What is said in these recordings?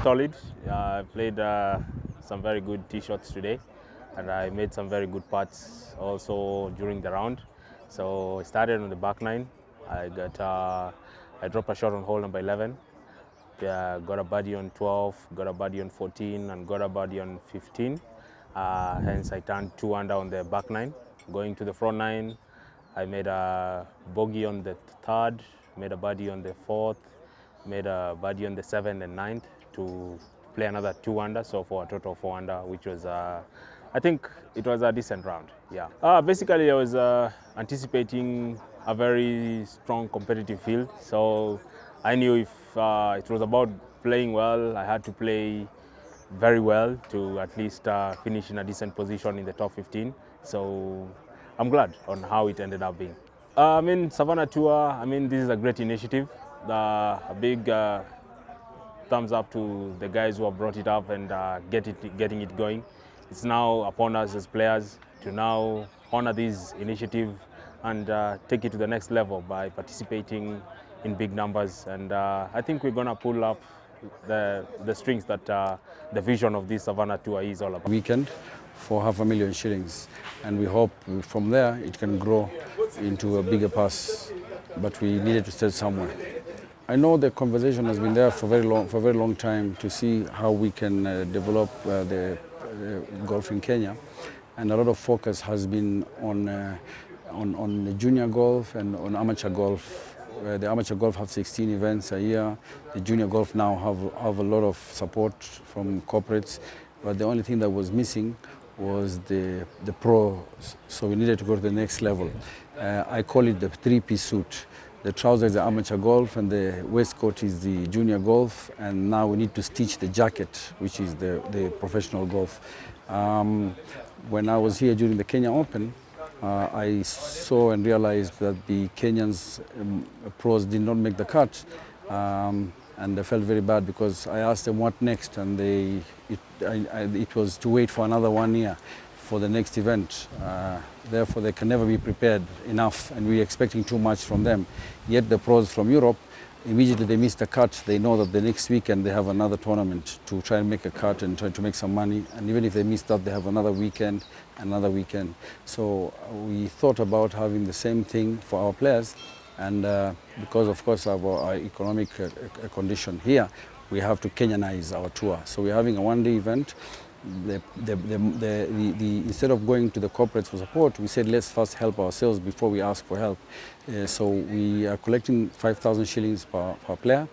Solid. I played some very good tee shots today, and I made some very good putts also during the round. So I started on the back nine. I dropped a shot on hole number 11. Got a birdie on 12, got a birdie on 14, and got a birdie on 15. Hence, I turned 2 under on the back nine. Going to the front nine, I made a bogey on the third, made a birdie on the fourth, made a birdie on the 7th and 9th to play another 2 under, so for a total of 4 under, which was, I think it was a decent round, yeah. Basically, I was anticipating a very strong competitive field, so I knew if it was about playing well, I had to play very well to at least finish in a decent position in the top 15. So I'm glad on how it ended up being. Savannah Tour, this is a great initiative. A big thumbs up to the guys who have brought it up and getting it going. It's now upon us as players to now honor this initiative and take it to the next level by participating in big numbers. And I think we're going to pull up the strings that the vision of this Savannah Tour is all about. Weekend for $500,000 shillings, and we hope from there it can grow into a bigger pass, but we needed to start somewhere. I know the conversation has been there for a very long time to see how we can develop the golf in Kenya, and a lot of focus has been on the junior golf and on amateur golf. The amateur golf have 16 events a year. The junior golf now have a lot of support from corporates, but the only thing that was missing was the pros. So we needed to go to the next level. I call it the three-piece suit. The trousers is the amateur golf, and the waistcoat is the junior golf, and now we need to stitch the jacket, which is the professional golf. When I was here during the Kenya Open, I saw and realized that the Kenyans pros did not make the cut, and I felt very bad because I asked them what next, and it was to wait for another 1 year for the next event. Therefore, they can never be prepared enough, and we're expecting too much from them. Yet the pros from Europe, immediately they miss the cut, they know that the next weekend they have another tournament to try and make a cut and try to make some money. And even if they miss that, they have another weekend. So we thought about having the same thing for our players. And because, of course, of our economic condition here, we have to Kenyanize our tour. So we're having a one-day event. Instead of going to the corporates for support, we said let's first help ourselves before we ask for help. So we are collecting 5,000 shillings per player.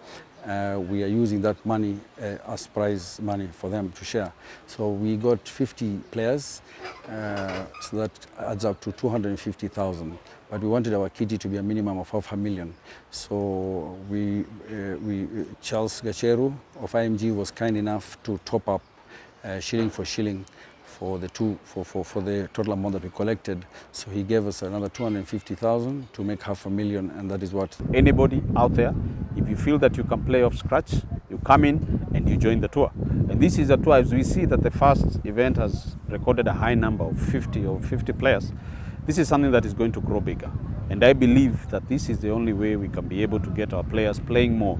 We are using that money as prize money for them to share. So we got 50 players, so that adds up to 250,000. But we wanted our kitty to be a minimum of $500,000. So Charles Gacheru of IMG was kind enough to top up shilling for shilling for the total amount that we collected. So he gave us another 250,000 to make $500,000, and that is what. Anybody out there, if you feel that you can play off scratch, you come in and you join the tour. And this is a tour, as we see that the first event has recorded a high number of 50 players. This is something that is going to grow bigger. And I believe that this is the only way we can be able to get our players playing more,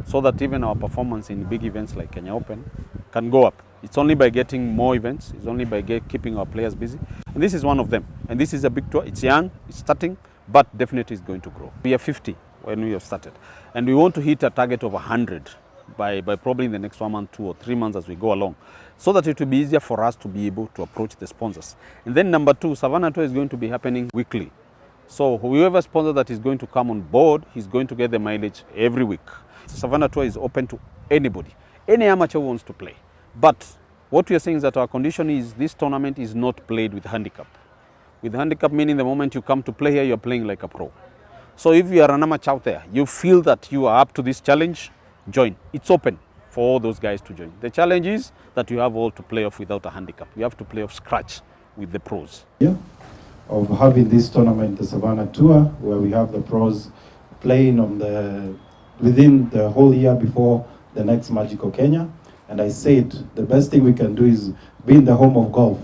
so that even our performance in big events like Kenya Open can go up. It's only by getting more events, it's only by keeping our players busy. And this is one of them. And this is a big tour. It's young, it's starting, but definitely it's going to grow. We are 50 when we have started. And we want to hit a target of 100 by probably in the next 1 month, 2 or 3 months as we go along, so that it will be easier for us to be able to approach the sponsors. And then number 2, Savannah Tour is going to be happening weekly. So whoever sponsor that is going to come on board, he's going to get the mileage every week. Savannah Tour is open to anybody, any amateur who wants to play. But what we are saying is that our condition is this tournament is not played with handicap. With handicap meaning the moment you come to play here, you're playing like a pro. So if you are an amateur out there, you feel that you are up to this challenge, join. It's open for all those guys to join. The challenge is that you have all to play off without a handicap. You have to play off scratch with the pros. Yeah, of having this tournament, the Savannah Tour, where we have the pros playing within the whole year before the next Magical Kenya. And I said the best thing we can do is be in the home of golf,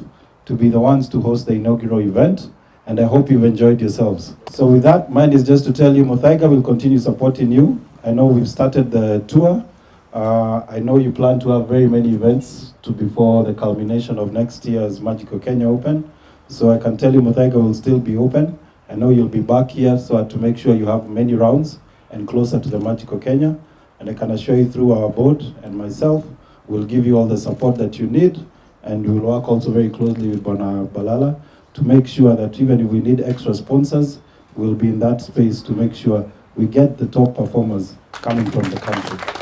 to be the ones to host the inaugural event. And I hope you've enjoyed yourselves. So with that, mine is just to tell you, Muthaiga will continue supporting you. I know we've started the tour. I know you plan to have very many events before the culmination of next year's Magical Kenya Open. So I can tell you Muthaiga will still be open. I know you'll be back here so to make sure you have many rounds and closer to the Magical Kenya. And I can assure you through our board and myself, we'll give you all the support that you need. And we will work also very closely with Bwana Balala to make sure that even if we need extra sponsors, we'll be in that space to make sure we get the top performers coming from the country.